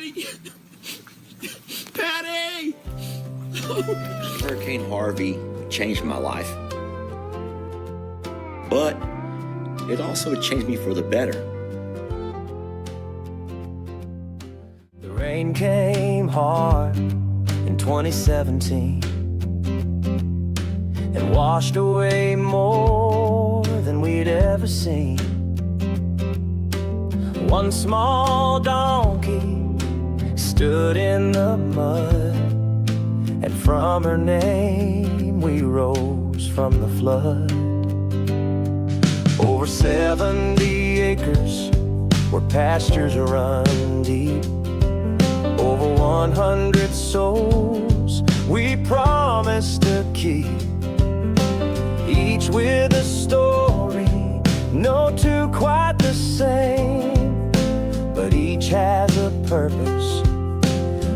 Patty! Patty! Hurricane Harvey changed my life. But it also changed me for the better. The rain came hard in 2017 and washed away more than we'd ever seen. One small donkey stood in the mud, and from her name we rose from the flood. Over 70 acres where pastures run deep, over 100 souls we promised to keep, each with a story, no two quite the same, but each has a purpose,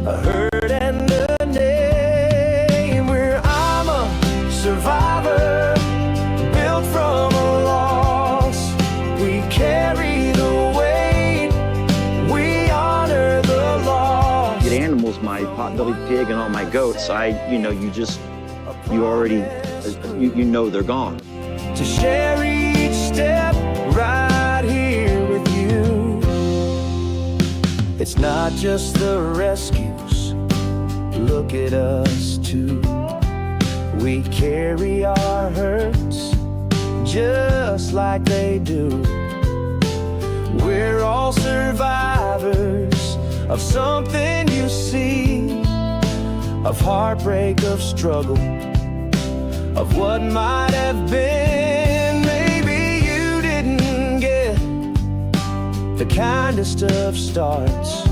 a hurt and a name. Where I'm a survivor, built from a loss. We carry the weight, we honor the loss. Get animals, my pot-bellied pig and all my goats, you know they're gone. To share each step right here with you. It's not just the rescues, look at us too. We carry our hurts just like they do. We're all survivors of something you see, of heartbreak, of struggle, of what might have been. Maybe you didn't get the kindest of starts,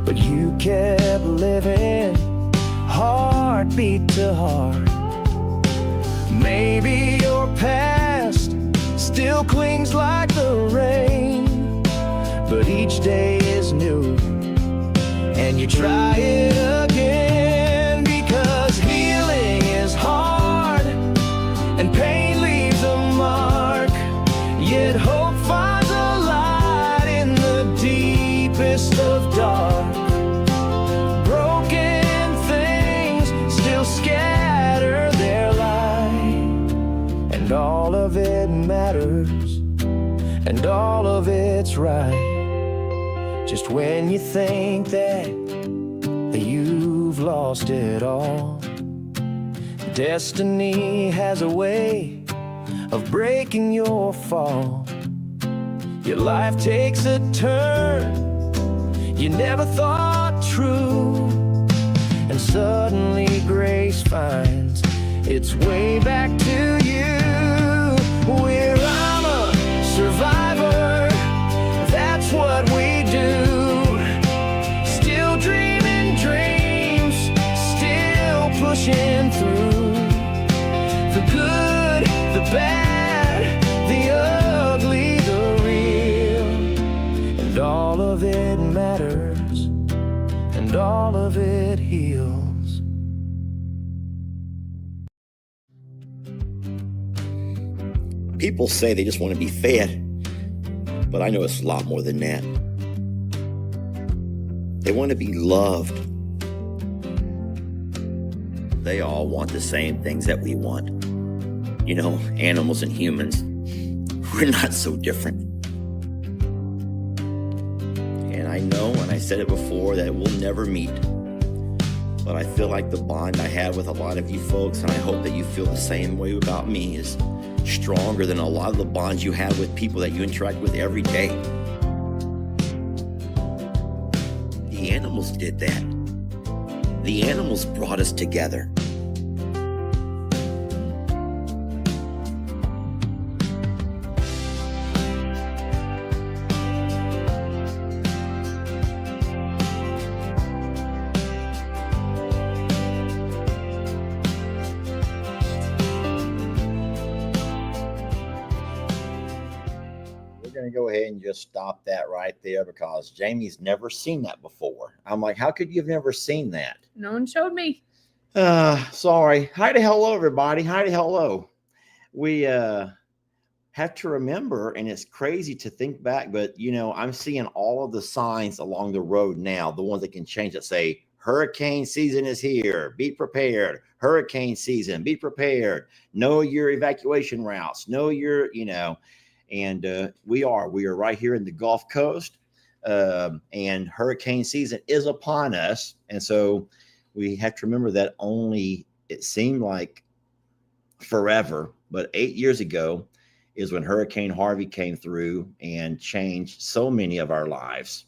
but you kept living, heartbeat to heart. Maybe your past still clings like the rain, but each day is new, and you try it again, because healing is hard and pain leaves a mark, yet hope finds a light in the deepest of dark. Broken things still scatter their light, and all of it matters, and all of it's right. Just when you think that you've lost it all, destiny has a way of breaking your fall. Your life takes a turn you never thought true, and suddenly grace finds its way back to you. Where I'm a survivor, that's what we do. Still dreaming dreams, still pushing through. The good, the bad, the ugly, the real, and all of it matters, and all of it heals. People say they just want to be fed, but I know it's a lot more than that. They want to be loved. They all want the same things that we want. You know, animals and humans, we're not so different. And I know, and I said it before, that we'll never meet. But I feel like the bond I have with a lot of you folks, and I hope that you feel the same way about me, is stronger than a lot of the bonds you have with people that you interact with every day. The animals did that. The animals brought us together. Going to go ahead and just stop that right there, because Jamie's never seen that before. I'm like, how could you have never seen that? No one showed me. Sorry. Hi to hello, everybody. Hi to hello. have to remember, and it's crazy to think back, but you know, I'm seeing all of the signs along the road now, the ones that can change that say, hurricane season is here, be prepared. Hurricane season, be prepared. Know your evacuation routes, know your, you know, and we are right here in the Gulf Coast, and hurricane season is upon us. And so we have to remember that only, it seemed like forever, but 8 years ago is when Hurricane Harvey came through and changed so many of our lives.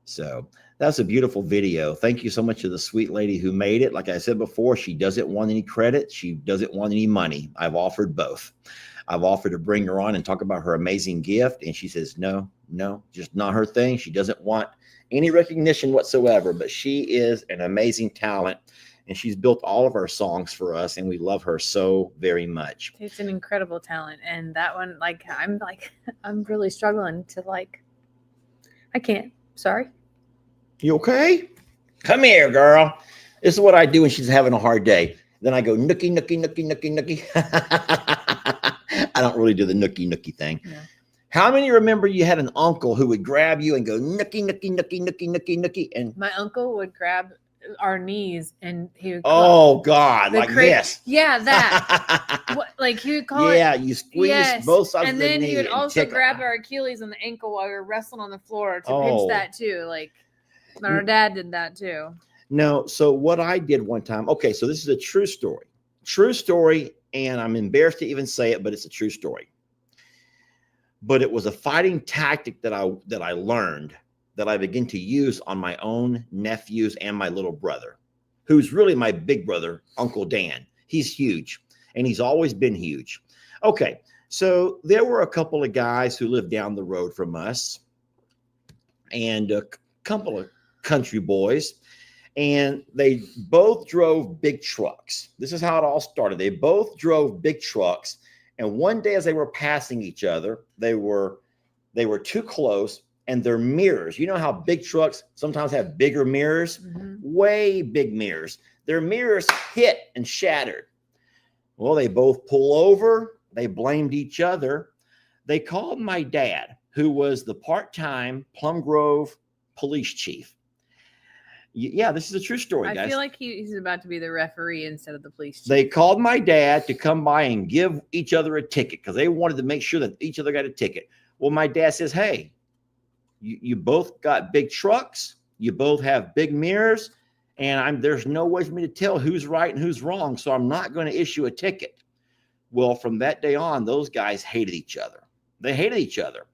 So that's a beautiful video. Thank you so much to the sweet lady who made it. Like I said before, she doesn't want any credit. She doesn't want any money. I've offered both. I've offered to bring her on and talk about her amazing gift. And she says, no, just not her thing. She doesn't want any recognition whatsoever, but she is an amazing talent. And she's built all of our songs for us, and we love her so very much. It's an incredible talent. And that one, I'm really struggling to I can't. Sorry. You okay? Come here, girl. This is what I do when she's having a hard day. Then I go, nookie, nookie, nookie, nookie, nookie. I don't really do the nookie, nookie thing. No. How many remember you had an uncle who would grab you and go, nookie, nookie, nookie, nookie, nookie, nookie? And my uncle would grab our knees and he would God, like this. Yeah, that. He would call it. Yeah, you squeeze both sides and of the knee. And then he would also grab our Achilles and the ankle while we were wrestling on the floor to pinch that too. Our dad did that too. No, so what I did one time, okay, so this is a true story, and I'm embarrassed to even say it, but it's a true story. But it was a fighting tactic that I learned, that I begin to use on my own nephews and my little brother, who's really my big brother, Uncle Dan. He's huge, and he's always been huge. Okay, so there were a couple of guys who lived down the road from us, and a couple of country boys, and they both drove big trucks. This is how it all started. They both drove big trucks, and one day as they were passing each other, they were too close, and their mirrors, you know how big trucks sometimes have bigger mirrors, way big mirrors. Their mirrors hit and shattered. Well, they both pull over. They blamed each other. They called my dad, who was the part-time Plum Grove police chief. Yeah, this is a true story, guys. I feel like he's about to be the referee instead of the police chief. They called my dad to come by and give each other a ticket because they wanted to make sure that each other got a ticket. Well, my dad says, hey, you both got big trucks. You both have big mirrors. And there's no way for me to tell who's right and who's wrong. So I'm not going to issue a ticket. Well, from that day on, those guys hated each other. They hated each other.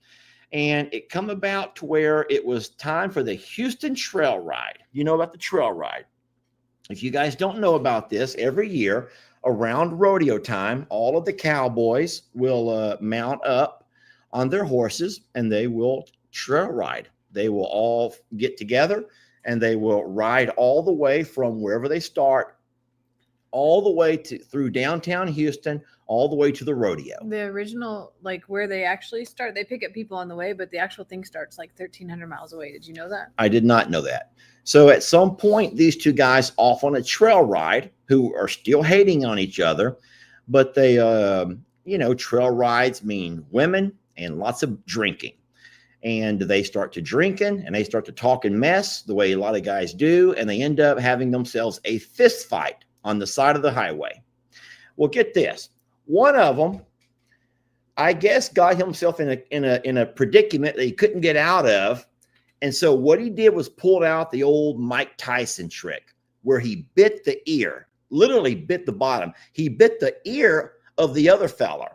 And it come about to where it was time for the Houston Trail Ride. You know about the trail ride. If you guys don't know about this, every year around rodeo time, all of the cowboys will mount up on their horses and they will trail ride. They will all get together and they will ride all the way from wherever they start, all the way through downtown Houston, all the way to the rodeo. The original, where they actually start, they pick up people on the way, but the actual thing starts 1,300 miles away. Did you know that? I did not know that. So at some point, these two guys off on a trail ride who are still hating on each other, but they, trail rides mean women and lots of drinking. And they start to drinking and they start to talk and mess the way a lot of guys do. And they end up having themselves a fist fight on the side of the highway. Well, get this. One of them, I guess, got himself in a predicament that he couldn't get out of. And so what he did was pulled out the old Mike Tyson trick where he bit the ear, literally bit the bottom. He bit the ear of the other fella,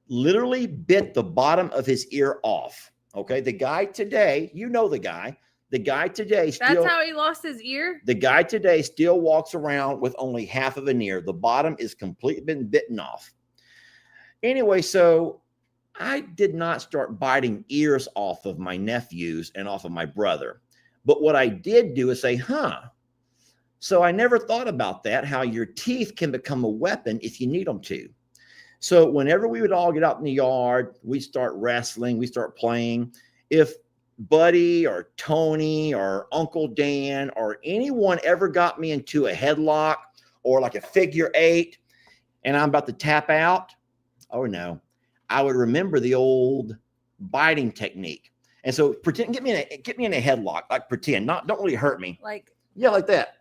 literally bit the bottom of his ear off. Okay, the guy today, you know the guy today still. That's how he lost his ear? The guy today still walks around with only half of an ear. The bottom is completely been bitten off. Anyway, so I did not start biting ears off of my nephews and off of my brother. But what I did do is say, so I never thought about that, how your teeth can become a weapon if you need them to. So whenever we would all get out in the yard, we start wrestling, we start playing. If Buddy or Tony or Uncle Dan or anyone ever got me into a headlock or like a figure eight and I'm about to tap out, oh no, I would remember the old biting technique. And so pretend, get me in a headlock, like pretend, don't really hurt me. Like, yeah, like that.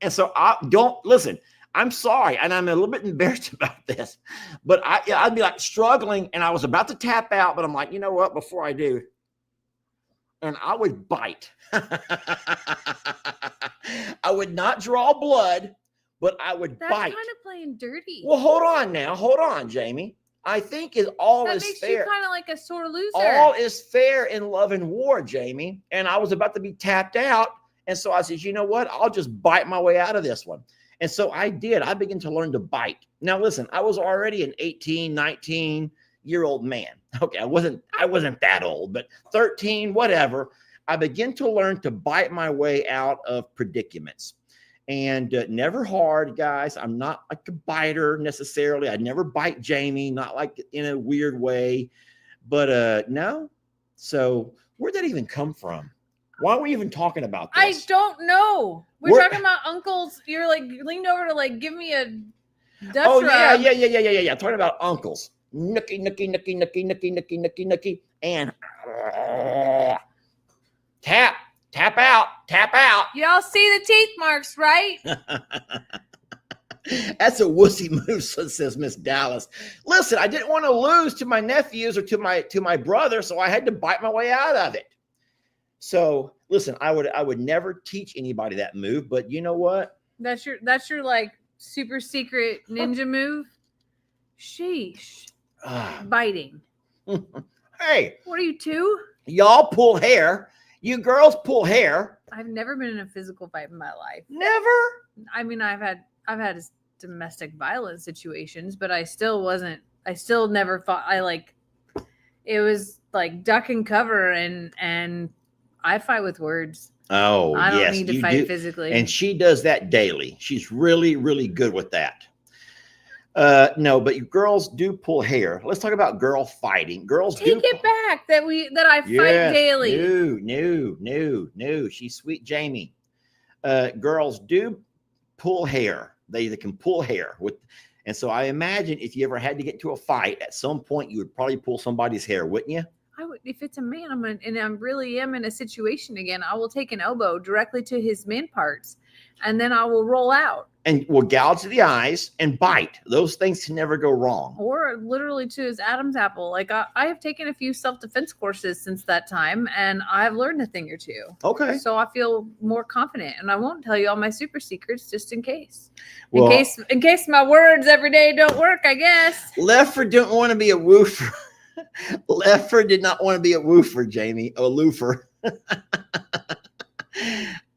And so I don't listen. I'm sorry, and I'm a little bit embarrassed about this, but I'd be like struggling, and I was about to tap out, but I'm like, you know what? Before I do, and I would bite. I would not draw blood, but I would that's bite. kind of playing dirty. Well, hold on, Jamie. I think all that is makes fair. you kind of like a sore loser. All is fair in love and war, Jamie. And I was about to be tapped out. And so I said, you know what? I'll just bite my way out of this one. And so I did. I began to learn to bite. Now, listen, I was already an 18, 19-year-old man. Okay, I wasn't that old, but 13, whatever. I began to learn to bite my way out of predicaments. And never hard, guys. I'm not like a biter necessarily. I never bite Jamie, not like in a weird way. But no. So where'd that even come from? Why are we even talking about this? I don't know. We're talking about uncles. You're like leaned over to like give me a Dutch rub. Yeah. Talking about uncles. Nookie, and tap out. Y'all see the teeth marks, right? That's a wussy move, says Miss Dallas. Listen, I didn't want to lose to my nephews or to my brother, so I had to bite my way out of it. So listen, I would never teach anybody that move, but you know what? That's your like super secret ninja move. Sheesh. Biting. Hey. What are you, 2? Y'all pull hair. You girls pull hair. I've never been in a physical fight in my life. Never? I mean, I've had domestic violence situations, but I still never fought. It was like duck and cover, and I fight with words. Oh, I don't yes, need to fight physically. And she does that daily. She's really, really good with that. No, but you girls do pull hair. Let's talk about girl fighting. Girls take it back that I fight daily. No. She's sweet Jamie. Girls do pull hair. They can pull hair and so I imagine if you ever had to get into a fight, at some point you would probably pull somebody's hair, wouldn't you? I would, if it's a man, I really am in a situation again. I will take an elbow directly to his man parts, and then I will roll out. And will gouge the eyes and bite. Those things can never go wrong. Or literally to his Adam's apple. Like I have taken a few self-defense courses since that time, and I've learned a thing or two. Okay. So I feel more confident, and I won't tell you all my super secrets just in case. Well, in case my words every day don't work, I guess. Lefford didn't want to be a woofer. Lefford did not want to be a woofer, Jamie. A loofer.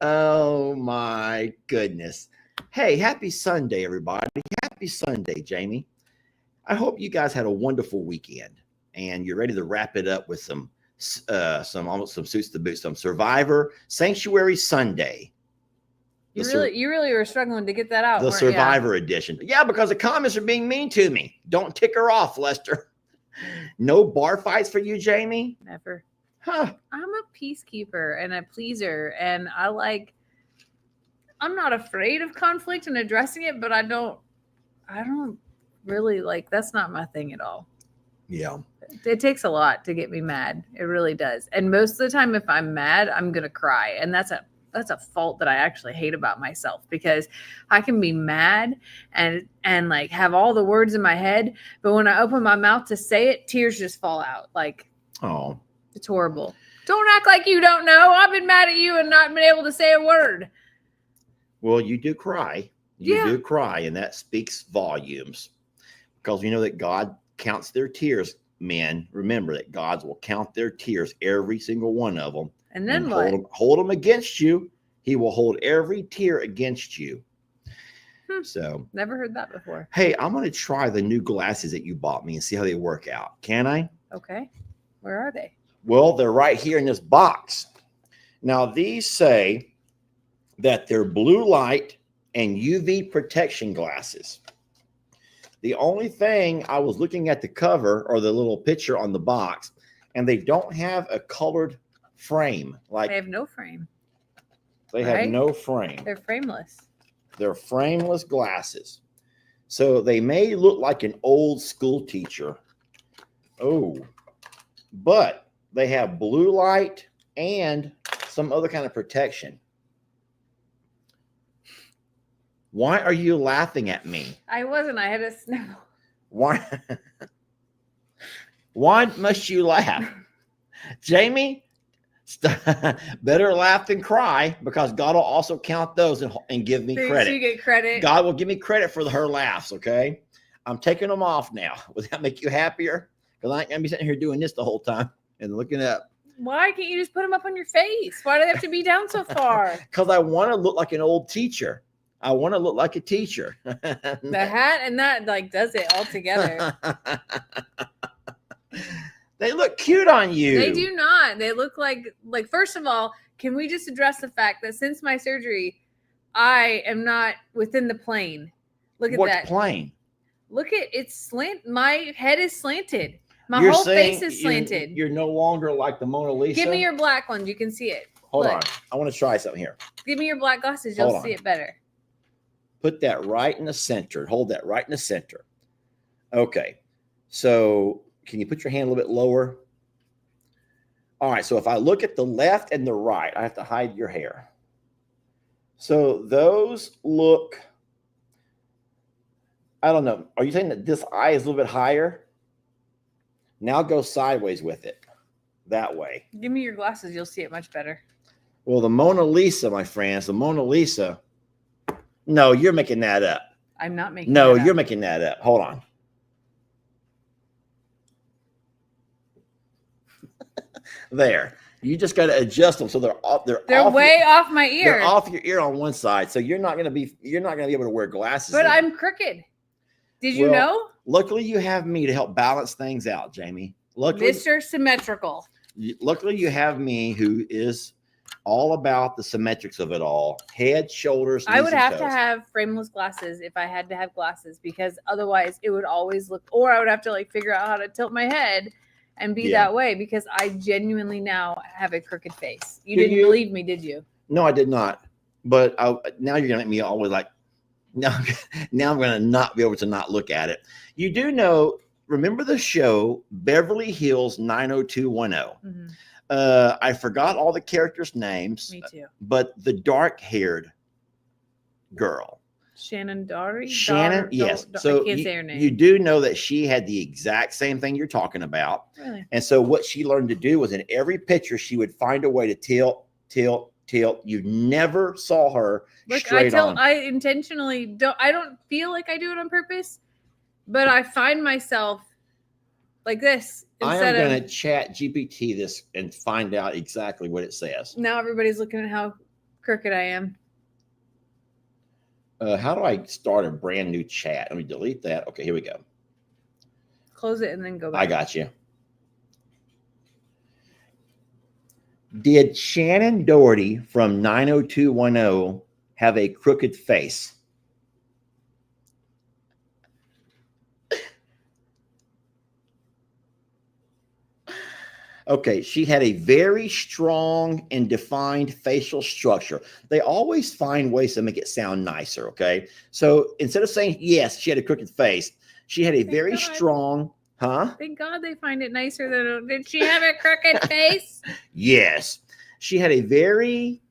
Oh my goodness. Hey, happy Sunday, everybody. Happy Sunday, Jamie. I hope you guys had a wonderful weekend and you're ready to wrap it up with some suits to boot, some Survivor Sanctuary Sunday. You really were struggling to get that out. The Survivor edition. Yeah, because the comments are being mean to me. Don't tick her off, Lester. No bar fights for you, Jamie? Never. Huh. I'm a peacekeeper and a pleaser, and I'm not afraid of conflict and addressing it, but I don't really that's not my thing at all. Yeah. It takes a lot to get me mad. It really does. And most of the time, if I'm mad, I'm going to cry. And that's a fault that I actually hate about myself, because I can be mad and like have all the words in my head, but when I open my mouth to say it, tears just fall out. Like, oh, it's horrible. Don't act like you don't know. I've been mad at you and not been able to say a word. Well, you do cry. You do cry, and that speaks volumes, because we know that God counts their tears. Men, remember that God will count their tears, every single one of them. And then hold them against you. He will hold every tear against you. So never heard that before. Hey, I'm going to try the new glasses that you bought me and see how they work out. Can I? Okay. Where are they? Well, they're right here in this box. Now, these say that they're blue light and UV protection glasses. The only thing, I was looking at the cover or the little picture on the box, and they don't have a colored frame. Like they have no frame. They have no frame. They're frameless. They're frameless glasses. So they may look like an old school teacher, Oh, but they have blue light and some other kind of protection. Why are you laughing at me? I wasn't. I had a sniffle. Why? Why must you laugh? Jamie, better laugh than cry, because God will also count those and give me credit. You get credit. God will give me credit for her laughs, okay? I'm taking them off now. Would that make you happier? Because I ain't going to be sitting here doing this the whole time and looking up. Why can't you just put them up on your face? Why do they have to be down so far? Because I want to look like an old teacher. I want to look like a teacher. The hat and that like does it all together. They look cute on you. They do not. They look like first of all, can we just address the fact that since my surgery, I am not within the plane. Look at that. What plane? Look at it's slant. My head is slanted. My whole face is slanted. You're no longer like the Mona Lisa. Give me your black ones. You can see it. Hold on. I want to try something here. Give me your black glasses. You'll see it better. Put that right in the center. Hold that right in the center. Okay. So can you put your hand a little bit lower? All right. So if I look at the left and the right, I have to hide your hair. So those look, I don't know. Are you saying that this eye is a little bit higher? Now go sideways with it. That way. Give me your glasses. You'll see it much better. Well, the Mona Lisa, my friends, the Mona Lisa. No, you're making that up. I'm not making No, that up. you're making that up. Hold on. There. You just got to adjust them so they're off. They're way off my ear. They're off your ear on one side, so you're not going to be able to wear glasses. But I'm crooked. Did you know? Luckily, you have me to help balance things out, Jamie. Luckily, Mr. Symmetrical. Luckily, you have me, who is all about the symmetrics of it all. Head, shoulders, knees, I would and have toes. to have frameless glasses if I had to have glasses, because otherwise it would always look, or I would have to like figure out how to tilt my head and be that way, because I genuinely now have a crooked face. You didn't believe me, did you? No, I did not. But now you're going to make me always like, now I'm going to not be able to not look at it. You do know, remember the show Beverly Hills 90210? Mm-hmm. I forgot all the characters' names. Me too. But the dark-haired girl. Shannon Doherty? Shannon, yes. So I can't say her name. You do know that she had the exact same thing you're talking about. Really? And so what she learned to do was in every picture, she would find a way to tilt. You never saw her straight on. I intentionally don't. I don't feel like I do it on purpose, but I find myself like this. I am going to chat GPT this and find out exactly what it says. Now everybody's looking at how crooked I am. How do I start a brand new chat? Let me delete that. Okay, here we go. Close it and then go back. I got you. Did Shannon Doherty from 90210 have a crooked face? Okay, she had a very strong and defined facial structure. They always find ways to make it sound nicer, okay? So instead of saying, yes, she had a crooked face, she had a very strong, Thank God they find it nicer than, did she have a crooked face? Yes. She had a very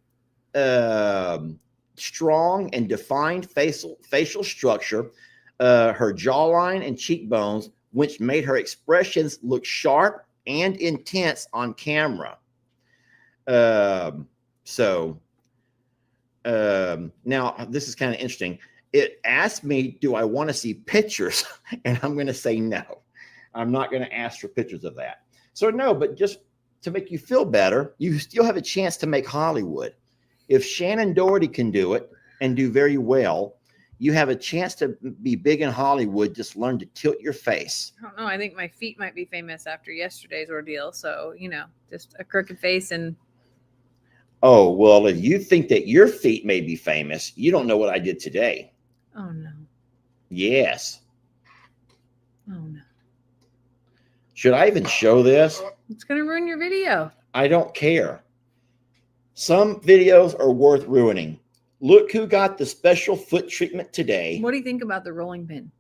strong and defined facial structure. Her jawline and cheekbones, which made her expressions look sharp and intense on camera. Now this is kind of interesting. It asked me, do I want to see pictures? And I'm going to say no. I'm not going to ask for pictures of that. So no, but just to make you feel better, you still have a chance to make Hollywood. If Shannon Doherty can do it and do very well, you have a chance to be big in Hollywood. Just learn to tilt your face. I don't know. I think my feet might be famous after yesterday's ordeal. So, just a crooked face and. Oh, well, if you think that your feet may be famous, you don't know what I did today. Oh, no. Yes. Oh, no. Should I even show this? It's going to ruin your video. I don't care. Some videos are worth ruining. Look who got the special foot treatment today. What do you think about the rolling pin?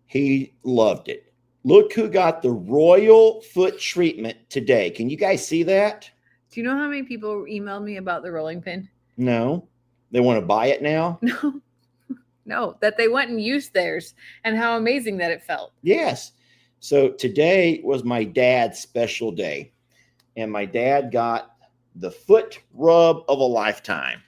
He loved it. Look who got the royal foot treatment today. Can you guys see that? Do you know how many people emailed me about the rolling pin? No. They want to buy it now? No. No, that they went and used theirs and how amazing that it felt. Yes. So today was my dad's special day. And my dad got the foot rub of a lifetime.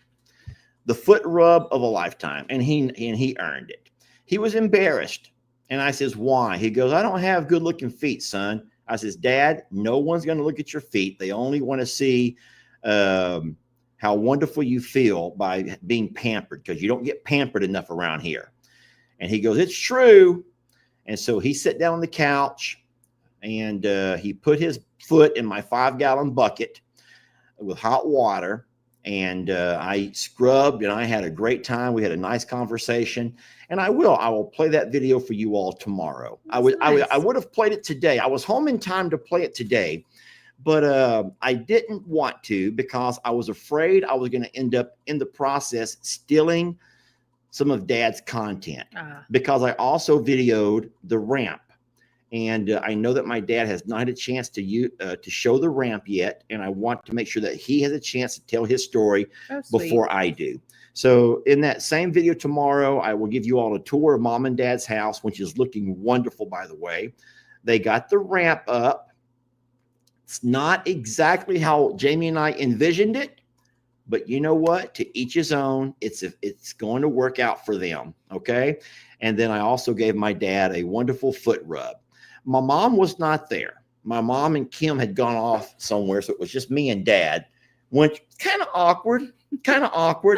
The foot rub of a lifetime. And he earned it. He was embarrassed. And I says, why? He goes, I don't have good looking feet, son. I says, Dad, no one's going to look at your feet. They only want to see how wonderful you feel by being pampered, because you don't get pampered enough around here. And he goes, it's true. And so he sat down on the couch and he put his foot in my 5-gallon bucket with hot water. And I scrubbed and I had a great time. We had a nice conversation. And I will play that video for you all tomorrow. I would have played it today. I was home in time to play it today, but I didn't want to because I was afraid I was going to end up in the process stealing some of Dad's content, because I also videoed the ramp. And I know that my dad has not had a chance to show the ramp yet. And I want to make sure that he has a chance to tell his story before I do. So in that same video tomorrow, I will give you all a tour of Mom and Dad's house, which is looking wonderful, by the way. They got the ramp up. It's not exactly how Jamie and I envisioned it, but you know what? To each his own. It's going to work out for them, okay? And then I also gave my dad a wonderful foot rub. My mom was not there. My mom and Kim had gone off somewhere, so it was just me and Dad. Went kind of awkward,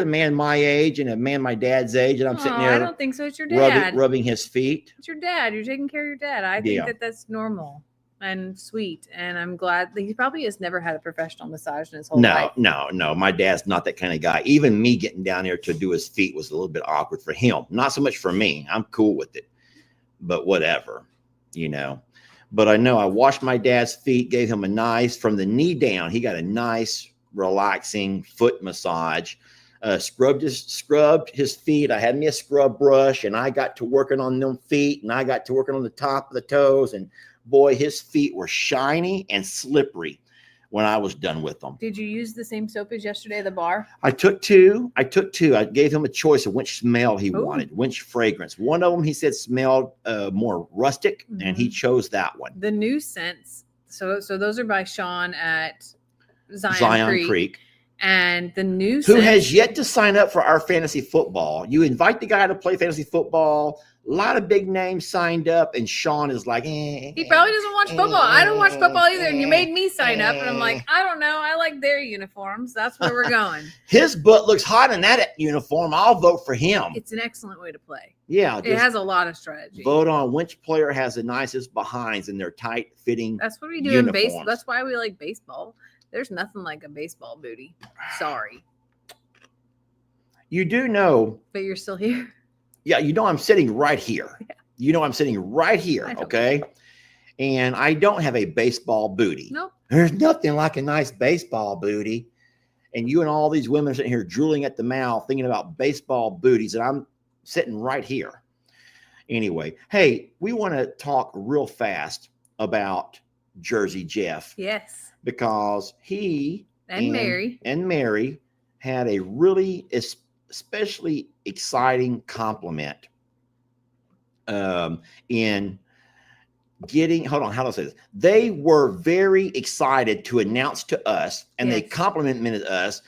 a man my age and a man my dad's age, and I'm sitting there. I don't think so. It's your dad. Rubbing his feet. It's your dad. You're taking care of your dad. I think that's normal and sweet, and I'm glad that he probably has never had a professional massage in his whole life. No. My dad's not that kind of guy. Even me getting down there to do his feet was a little bit awkward for him. Not so much for me. I'm cool with it, but whatever. But I know I washed my dad's feet, gave him a nice, from the knee down, he got a nice, relaxing foot massage, scrubbed his feet. I had me a scrub brush, and I got to working on them feet, and I got to working on the top of the toes, and boy, his feet were shiny and slippery when I was done with them. Did you use the same soap as yesterday at the bar? I took two. I gave him a choice of which smell he wanted, which fragrance. One of them he said smelled more rustic, and he chose that one. The new scents. So those are by Sean at Zion Creek. And the new who has yet to sign up for our fantasy football. You invite the guy to play fantasy football. A lot of big names signed up, and Sean is like, he probably doesn't watch football. I don't watch football either, and you made me sign up, and I'm like, I don't know. I like their uniforms. That's where we're going. His butt looks hot in that uniform. I'll vote for him. It's an excellent way to play. Yeah. It has a lot of strategy. Vote on which player has the nicest behinds in their tight-fitting That's what we do in baseball. That's why we like baseball. There's nothing like a baseball booty. Sorry. You do know. But you're still here. Yeah, I'm sitting right here. Yeah. I'm sitting right here, okay? And I don't have a baseball booty. Nope. There's nothing like a nice baseball booty. And you and all these women are sitting here drooling at the mouth thinking about baseball booties, and I'm sitting right here. Anyway, hey, we want to talk real fast about Jersey Jeff. Yes. Because he and Mary had a really especially exciting compliment in getting, how do I say this? They were very excited to announce to us, and they complimented us.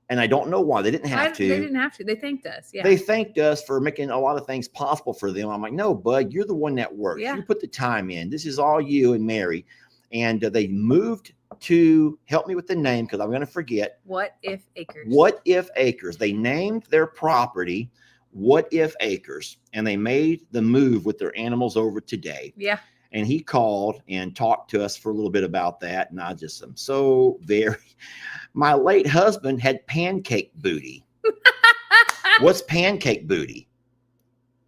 And I don't know why. They didn't have to. They didn't have to. They thanked us. Yeah. They thanked us for making a lot of things possible for them. I'm like, no, bud, you're the one that works. Yeah. You put the time in. This is all you and Mary. And they moved to, help me with the name because I'm going to forget. What If Acres. What If Acres. They named their property What If Acres. And they made the move with their animals over today. Yeah. And he called and talked to us for a little bit about that. And I just am so very, my late husband had pancake booty. What's pancake booty?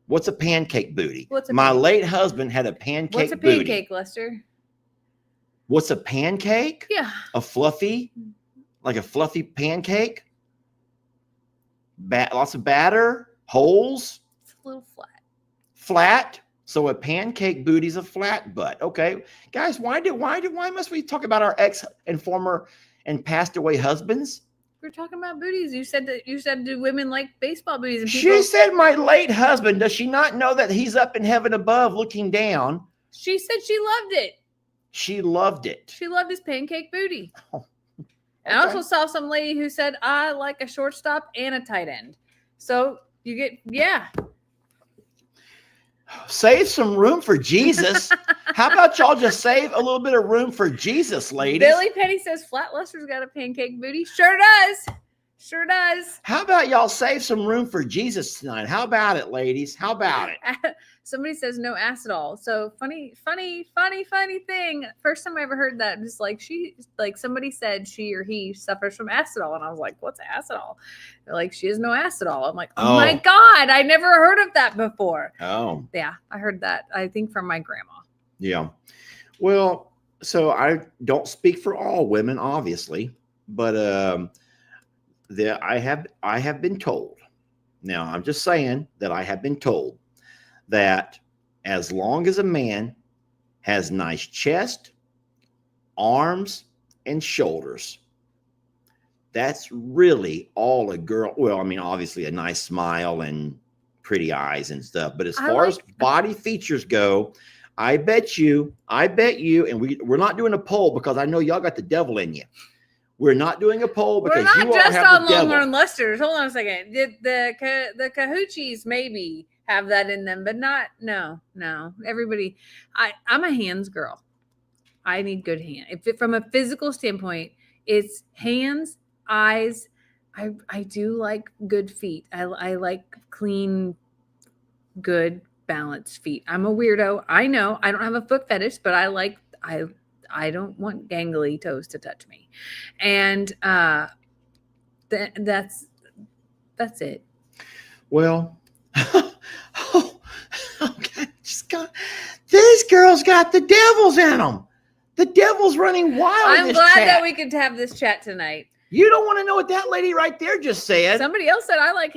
What's a pancake booty? My late husband had a pancake booty. What's a pancake, Lester? What's a pancake? Yeah. Like a fluffy pancake? Lots of batter? Holes? It's a little flat. Flat? So a pancake booty's a flat butt. Okay, guys, why must we talk about our ex and former and passed away husbands? We're talking about booties. You said do women like baseball booties? And She said my late husband. Does she not know that he's up in heaven above looking down? She said she loved it. She loved it. She loved his pancake booty. Oh, And I also saw some lady who said, I like a shortstop and a tight end. So you get, yeah. Save some room for Jesus. How about y'all just save a little bit of room for Jesus, ladies? Billy Penny says Flat Luster's got a pancake booty. Sure does. Sure does. How about y'all save some room for Jesus tonight? How about it, ladies? How about it? Somebody says no ass at all. So funny thing. First time I ever heard that, just like somebody said she or he suffers from acetol, and I was like, what's acetol? They're like, she has no acetol. I'm like, oh my God, I never heard of that before. Oh. Yeah, I heard that, I think, from my grandma. Yeah. Well, so I don't speak for all women, obviously, but I have been told. Now, I'm just saying that I have been told that as long as a man has nice chest, arms, and shoulders, that's really all a girl. Well, I mean, obviously a nice smile and pretty eyes and stuff. But as far as body features go, I bet you, and we're not doing a poll because I know y'all got the devil in you. We're not doing a poll because we're not you just all have on the devil. Longhorn Lusters. Hold on a second. The Cahoochies maybe have that in them, but not no. Everybody, I'm a hands girl. I need good hands. From a physical standpoint, it's hands, eyes. I do like good feet. I like clean, good, balanced feet. I'm a weirdo. I know. I don't have a foot fetish, but I don't want gangly toes to touch me. And that's it. Well, okay. These girls got the devils in them. The devil's running wild. I'm glad that we could have this chat tonight. You don't want to know what that lady right there just said. Somebody else said I like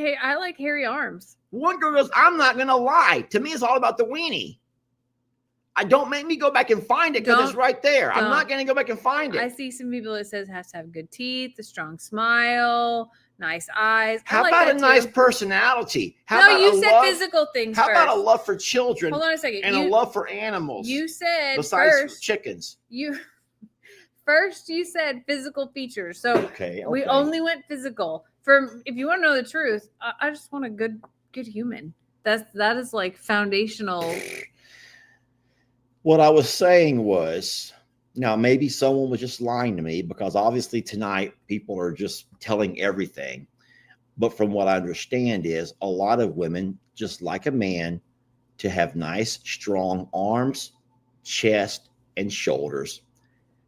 hairy arms. One girl goes, I'm not going to lie. To me, it's all about the weenie. Don't make me go back and find it because it's right there. I'm not going to go back and find it. I see some people that says has to have good teeth, a strong smile, nice eyes. How about a nice personality? You said physical things. How about a love for children? Hold on a second. And a love for animals. You said besides chickens. You said physical features. So okay. We only went physical. If you want to know the truth, I just want a good human. That is like foundational. What I was saying was, now maybe someone was just lying to me because obviously tonight people are just telling everything. But from what I understand is a lot of women just like a man to have nice, strong arms, chest, and shoulders.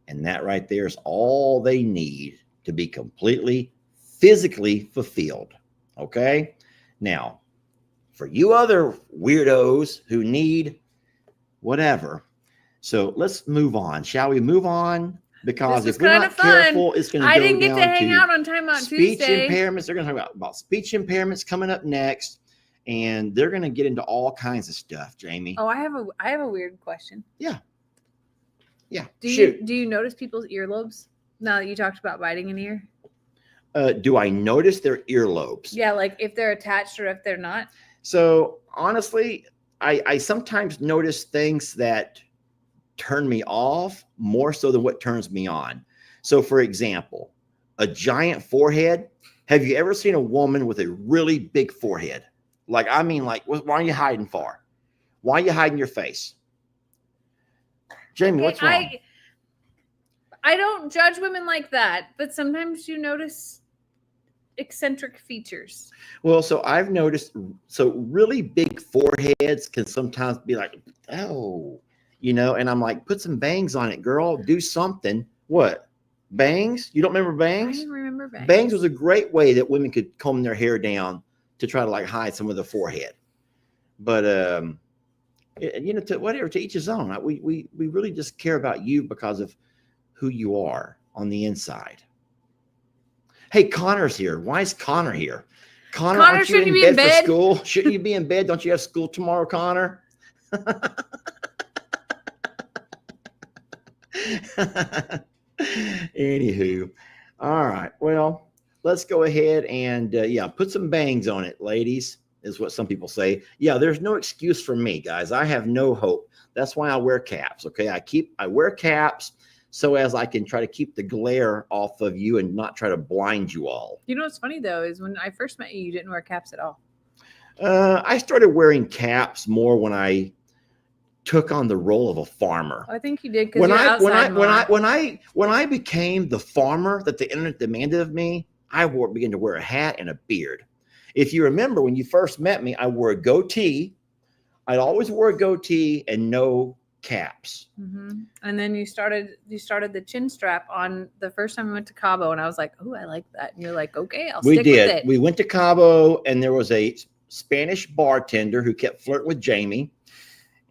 And that right there is all they need to be completely physically fulfilled. Okay? Now, for you other weirdos who need whatever. So let's move on. Shall we move on? Because if we're not careful, it's going to go down to I didn't get to hang out on Time Out Tuesday. Speech impairments. They're going to talk about speech impairments coming up next. And they're going to get into all kinds of stuff, Jamie. Oh, I have a weird question. Yeah. Yeah. Do you notice people's earlobes now that you talked about biting an ear? Do I notice their earlobes? Yeah, like if they're attached or if they're not. So honestly, I sometimes notice things that turn me off more so than what turns me on. So for example, a giant forehead. Have you ever seen a woman with a really big forehead? Like, I mean, like, why are you hiding for? Why are you hiding your face? Jamie, what's wrong? I don't judge women like that, but sometimes you notice eccentric features. Well, so I've noticed, really big foreheads can sometimes be like, oh, and I'm like, put some bangs on it, girl. Do something. What? Bangs? You don't remember bangs? I didn't remember bangs. Bangs was a great way that women could comb their hair down to try to like hide some of the forehead. But, to each his own. We really just care about you because of who you are on the inside. Hey, Connor's here. Why is Connor here? Connor, aren't you in bed for school? Shouldn't you be in bed? Don't you have school tomorrow, Connor? Anywho, all right. Well, let's go ahead and yeah, put some bangs on it, ladies, is what some people say. Yeah, there's no excuse for me, guys. I have no hope. That's why I wear caps. Okay, I wear caps so as I can try to keep the glare off of you and not try to blind you all. You know what's funny though is when I first met you, you didn't wear caps at all. I started wearing caps more when I took on the role of a farmer. I think you did because you're outside more. When I became the farmer that the internet demanded of me, began to wear a hat and a beard. If you remember when you first met me, I wore a goatee. I'd always wore a goatee and no caps. Mm-hmm. And then you started the chin strap on the first time we went to Cabo, and I was like, "Oh, I like that." And you're like, "Okay, I'll stick with it." We went to Cabo, and there was a Spanish bartender who kept flirting with Jamie.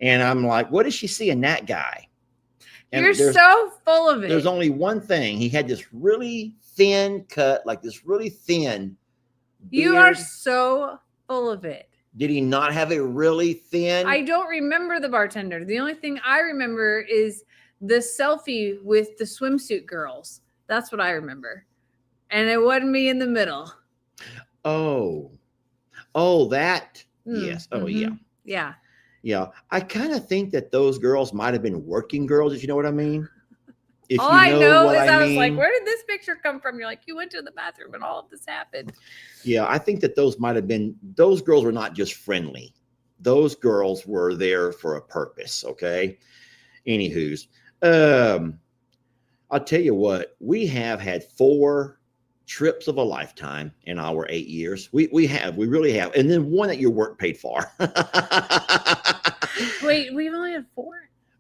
And I'm like, what does she see in that guy? And you're so full of it. There's only one thing. He had this really thin cut, like this really thin beard. You are so full of it. Did he not have a really thin? I don't remember the bartender. The only thing I remember is the selfie with the swimsuit girls. That's what I remember. And it wasn't me in the middle. Oh, that. Yes. Oh, mm-hmm. Yeah. Yeah, I kind of think that those girls might have been working girls, if you know what I mean. If all I know is I was like, where did this picture come from? You're like, you went to the bathroom and all of this happened. Yeah, I think that those girls were not just friendly. Those girls were there for a purpose, okay? Anywho's, I'll tell you what, we have had 4 trips of a lifetime in our 8 years. We really have. And then one that your work paid for. Wait, we've only had 4?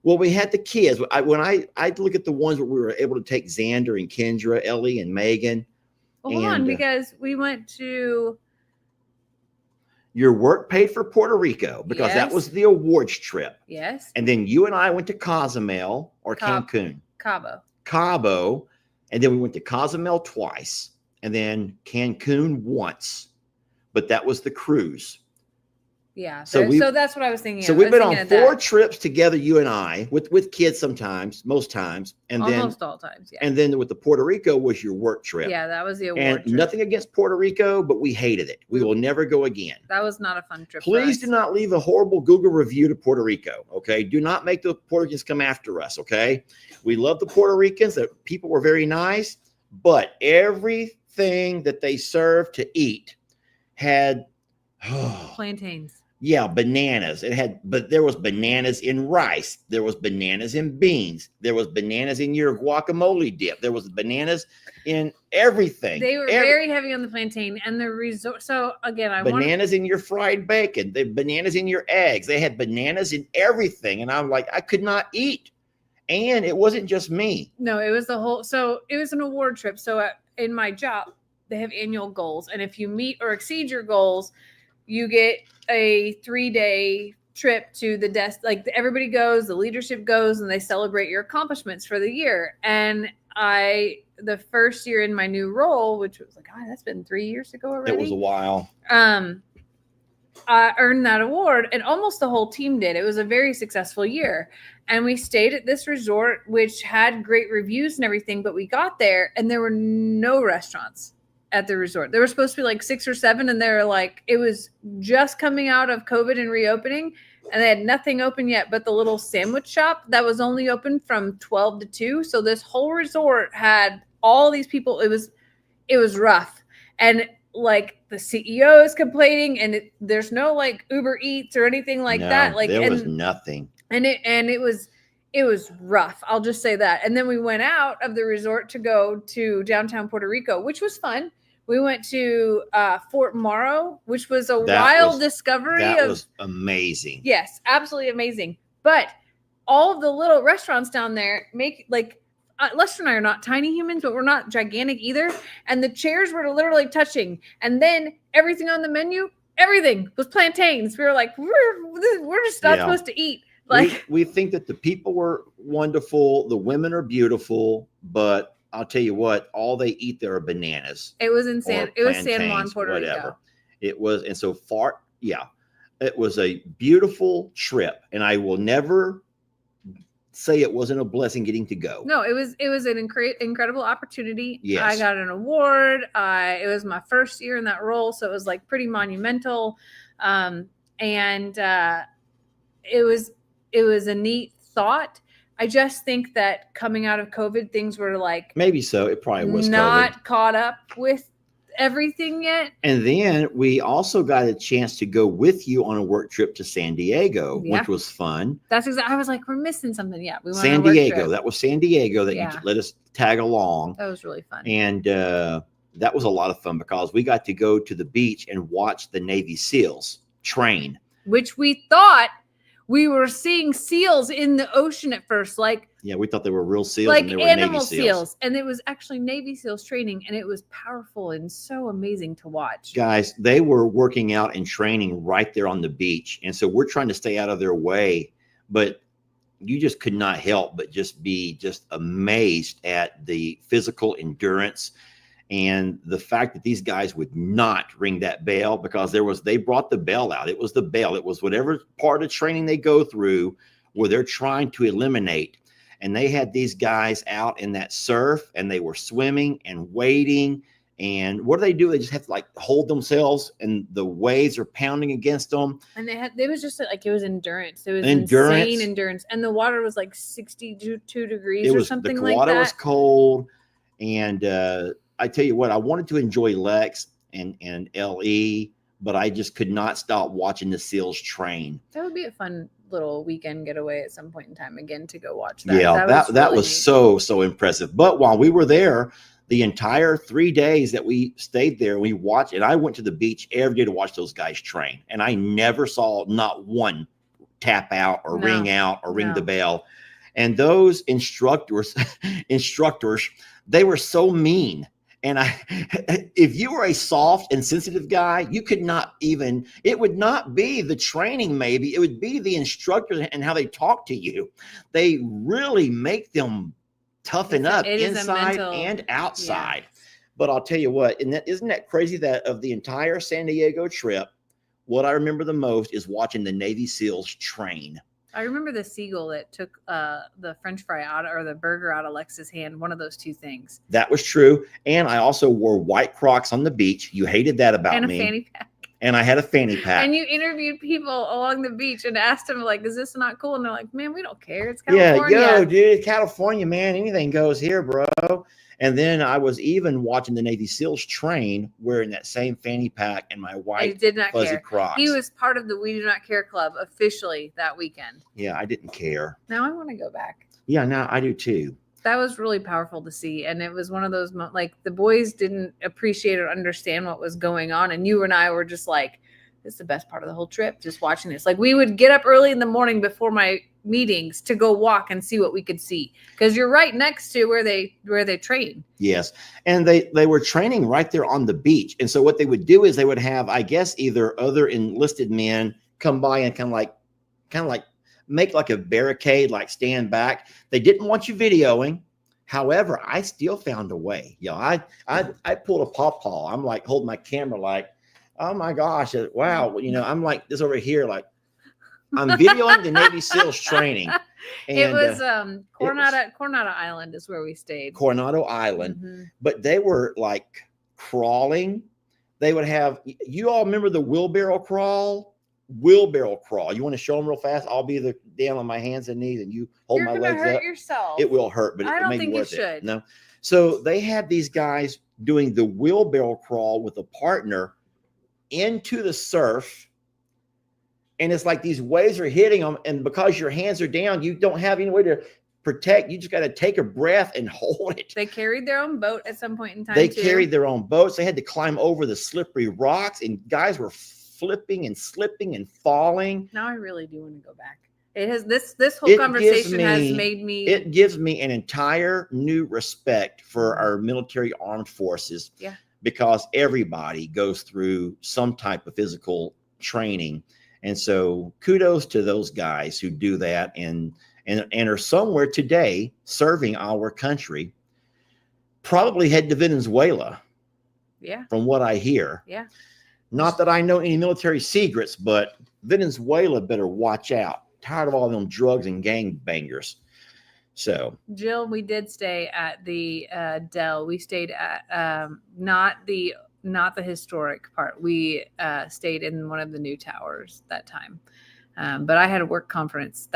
Well, we had the kids. When I look at the ones where we were able to take Xander and Kendra, Ellie and Megan. Well, hold on, because we went to. Your work paid for Puerto Rico because that was the awards trip. Yes. And then you and I went to Cozumel or Cancun. Cabo. And then we went to Cozumel twice and then Cancun once. But that was the cruise. Yeah. So that's what I was thinking. So we've been on 4 trips together, you and I, with kids sometimes, most times. And almost all times, yeah. And then with the Puerto Rico was your work trip. Yeah, that was the award trip. Nothing against Puerto Rico, but we hated it. We will never go again. That was not a fun trip. Please do not leave a horrible Google review to Puerto Rico, okay? Do not make the Puerto Ricans come after us, okay? We love the Puerto Ricans. The people were very nice, but everything that they served to eat had plantains. Yeah, bananas. But there was bananas in rice. There was bananas in beans. There was bananas in your guacamole dip. There was bananas in everything. They were very heavy on the plantain and the resort. So again, bananas in your fried bacon. The bananas in your eggs. They had bananas in everything, and I'm like, I could not eat. And it wasn't just me. No, it was the whole. So it was an award trip. So in my job, they have annual goals, and if you meet or exceed your goals, you get a 3-day trip to the desk. Like everybody goes, the leadership goes, and they celebrate your accomplishments for the year. And the first year in my new role, which was like, that's been 3 years ago already. It was a while. I earned that award, and almost the whole team did. It was a very successful year. And we stayed at this resort, which had great reviews and everything, but we got there and there were no restaurants at the resort. There were supposed to be like 6 or 7, and they were like, it was just coming out of COVID and reopening, and they had nothing open yet but the little sandwich shop that was only open from 12 to 2. So this whole resort had all these people. It was rough. And like the CEO is complaining, and there's no like Uber Eats or anything like that. Like there was nothing. And it was rough. I'll just say that. And then we went out of the resort to go to downtown Puerto Rico, which was fun. We went to Fort Morrow, which was a wild discovery. That was amazing. Yes, absolutely amazing. But all of the little restaurants down there make like Lester and I are not tiny humans, but we're not gigantic either. And the chairs were literally touching. And then everything on the menu, everything was plantains. We were like, we're just not supposed to eat. Like we think that the people were wonderful. The women are beautiful, but I'll tell you what, all they eat there are bananas. It was in San Juan, Puerto Rico. It was, and so far, yeah. It was a beautiful trip, and I will never say it wasn't a blessing getting to go. No, it was an incredible opportunity. Yes. I got an award. It was my first year in that role, so it was like pretty monumental. And it was a neat thought. I just think that coming out of COVID, things were like maybe so. It probably was not COVID. Caught up with everything yet. And then we also got a chance to go with you on a work trip to San Diego, Yeah. which was fun. That's exactly. I was like, we're missing something. Yeah, we went San on a work Diego. trip. That was San Diego that Yeah. you let us tag along. That was really fun. And that was a lot of fun because we got to go to the beach and watch the Navy SEALs train. Which we thought we were seeing seals in the ocean at first, like Yeah, we thought they were real seals, like and they were animal Navy SEAls. and it was actually Navy SEALs training, and it was powerful and so amazing to watch. Guys, they were working out and training right there on the beach, and so we're trying to stay out of their way, but you just could not help but just be just amazed at the physical endurance and the fact that these guys would not ring that bell, because they brought the bell out. It was the bell. It was whatever part of training they go through where they're trying to eliminate. And they had these guys out in that surf, and they were swimming and wading. And what do? They just have to like hold themselves, and the waves are pounding against them. And it was just like, it was endurance. It was Endurance. insane endurance. And the water was like 62 degrees or something like that. The water was cold. And I tell you what, I wanted to enjoy Lex and LE, but I just could not stop watching the SEALs train. That would be a fun little weekend getaway at some point in time again to go watch that. Yeah, that was really so impressive. But while we were there, the entire 3 days that we stayed there, we watched, and I went to the beach every day to watch those guys train. And I never saw not one tap out or ring out or ring the bell. And those instructors, they were so mean. And if you were a soft and sensitive guy, you could not even, it would not be the training, maybe it would be the instructor and how they talk to you. They really make them toughen up inside and outside. Yeah. But I'll tell you what, isn't that crazy that of the entire San Diego trip, what I remember the most is watching the Navy SEALs train. I remember the seagull that took the French fry out, or the burger out of Lex's hand. One of those two things. That was true. And I also wore white Crocs on the beach. You hated that about me. And a fanny pack. And I had a fanny pack. And you interviewed people along the beach and asked them, like, is this not cool? And they're like, man, we don't care. It's California. Yeah, dude, California, man. Anything goes here, bro. And then I was even watching the Navy SEALs train wearing that same fanny pack and my white fuzzy Crocs. He was part of the We Do Not Care Club officially that weekend. Yeah, I didn't care. Now I want to go back. Yeah, now I do too. That was really powerful to see. And it was one of those, like, the boys didn't appreciate or understand what was going on. And you and I were just like, this is the best part of the whole trip, just watching this. Like, we would get up early in the morning before my meetings to go walk and see what we could see, because you're right next to where they train. Yes. And they were training right there on the beach. And so what they would do is they would have, I guess, either other enlisted men come by and kind of like make like a barricade, like stand back. They didn't want you videoing. However, I still found a way. You know, I pulled a pawpaw. I'm like holding my camera like, oh my gosh, wow. You know, I'm like this over here, like I'm videoing the Navy SEALs training. And, it was Coronado Island is where we stayed. Coronado Island. Mm-hmm. But they were like crawling. They would have, you all remember the wheelbarrow crawl? Wheelbarrow crawl. You want to show them real fast? I'll be down on my hands and knees and you hold my legs up. You're going to hurt yourself. It will hurt, but I don't think worth you should. No. So they had these guys doing the wheelbarrow crawl with a partner into the surf. And it's like these waves are hitting them. And because your hands are down, you don't have any way to protect. You just got to take a breath and hold it. They carried their own boat at some point in time. They carried their own boats. They had to climb over the slippery rocks, and guys were flipping and slipping and falling. Now I really do want to go back. It has this whole conversation has made me. It gives me an entire new respect for our military armed forces. Yeah. Because everybody goes through some type of physical training. And so kudos to those guys who do that and are somewhere today serving our country, probably head to Venezuela. Yeah. From what I hear. Yeah. Not that I know any military secrets, but Venezuela better watch out. Tired of all them drugs and gang bangers. So, Jill, we did stay at the Dell. We stayed at not the historic part. We stayed in one of the new towers that time. But I had a work conference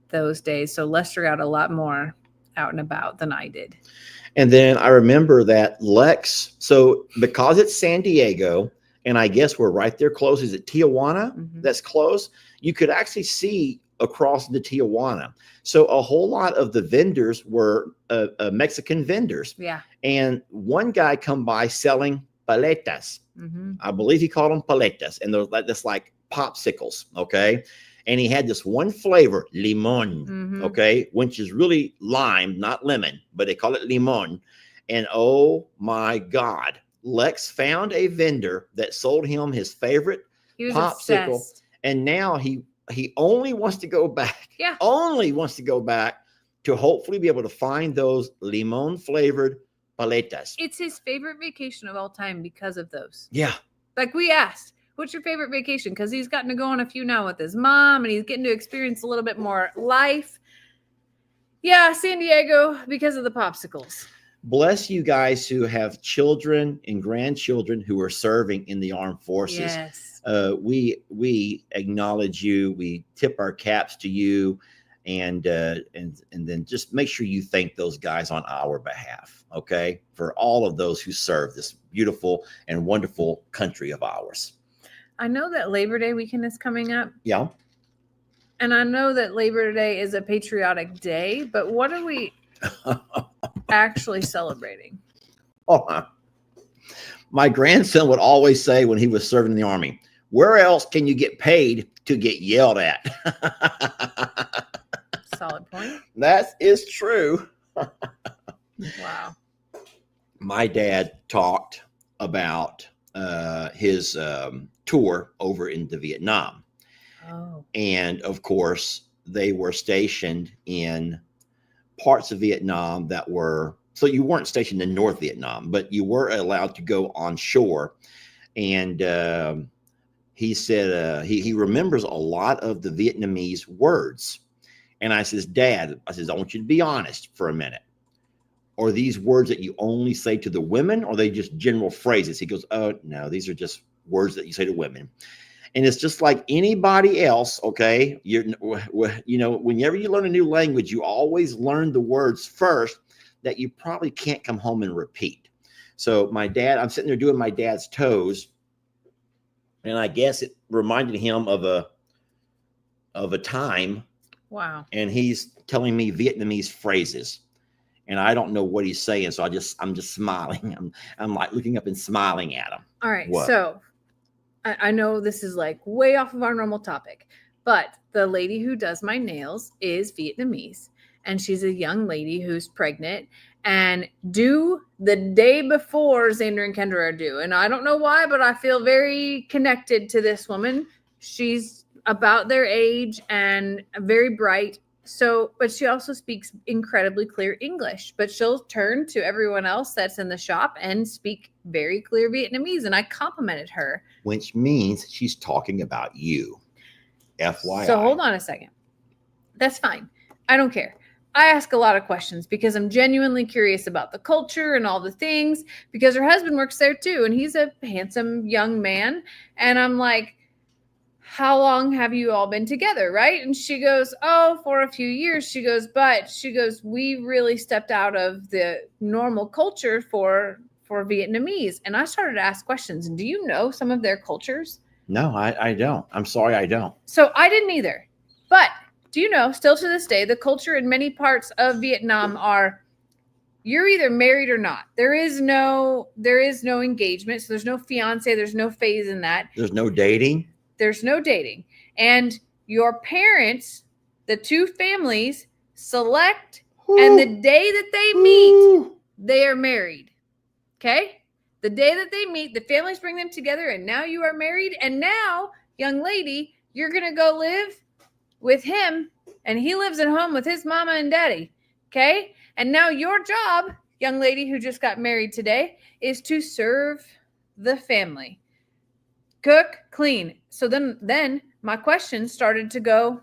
those days, so Lester got a lot more out and about than I did. and then I remember that Lex. So because it's San Diego, and I guess we're right there close. Is it Tijuana? Mhm. That's close. You could actually see across the Tijuana. So a whole lot of the vendors were Mexican vendors. Yeah. And one guy come by selling paletas. Mm-hmm. I believe he called them paletas, and they're that's like popsicles. Okay. And he had this one flavor, limon. Mm-hmm. Okay. Which is really lime, not lemon, but they call it limon. And oh my God, Lex found a vendor that sold him his favorite He was popsicle. obsessed. And now he only wants to go back. Yeah. Only wants to go back to hopefully be able to find those limon flavored paletas. It's his favorite vacation of all time because of those. Yeah. Like we asked, what's your favorite vacation? Because he's gotten to go on a few now with his mom, and he's getting to experience a little bit more life. Yeah, San Diego because of the popsicles. Bless you guys who have children and grandchildren who are serving in the armed forces. Yes. We acknowledge you. We tip our caps to you, and then just make sure you thank those guys on our behalf, okay? For all of those who serve this beautiful and wonderful country of ours. I know that Labor Day weekend is coming up. Yeah. And I know that Labor Day is a patriotic day, but what are we actually celebrating? Oh, my grandson would always say when he was serving in the Army, where else can you get paid to get yelled at? Solid point. That is true. Wow. My dad talked about his tour over into Vietnam. Oh. And of course, they were stationed in parts of Vietnam that were, so you weren't stationed in North Vietnam, but you were allowed to go on shore. And he said he remembers a lot of the Vietnamese words. And I says, Dad, I says, I want you to be honest for a minute. Are these words that you only say to the women, or are they just general phrases? He goes, oh, no, these are just words that you say to women. And it's just like anybody else, okay? You know, whenever you learn a new language, you always learn the words first that you probably can't come home and repeat. So my dad, I'm sitting there doing my dad's toes, and I guess it reminded him of a time. Wow. And he's telling me Vietnamese phrases, and I don't know what he's saying. So I'm just smiling. I'm like looking up and smiling at him. All right. What? So I know this is like way off of our normal topic, but the lady who does my nails is Vietnamese, and she's a young lady who's pregnant and due the day before Xander and Kendra are due. And I don't know why, but I feel very connected to this woman. She's about their age and very bright. So, but she also speaks incredibly clear English, but she'll turn to everyone else that's in the shop and speak very clear Vietnamese. And I complimented her. Which means she's talking about you. FYI. So hold on a second. That's fine. I don't care. I ask a lot of questions because I'm genuinely curious about the culture and all the things, because her husband works there too. And he's a handsome young man. And I'm like, how long have you all been together, right? And she goes, oh, for a few years. She goes, we really stepped out of the normal culture for Vietnamese. And I started to ask questions. Do you know some of their cultures? No, I don't. I'm sorry, I don't. So I didn't either. But do you know, still to this day, the culture in many parts of Vietnam are, you're either married or not. There is no engagement. So there's no fiance. There's no phase in that. There's no dating. There's no dating. And your parents, the two families, select, and the day that they meet, they are married. Okay? The day that they meet, the families bring them together, and now you are married. And now, young lady, you're going to go live with him, and he lives at home with his mama and daddy. Okay? And now your job, young lady who just got married today, is to serve the family. cook, clean. So then my questions started to go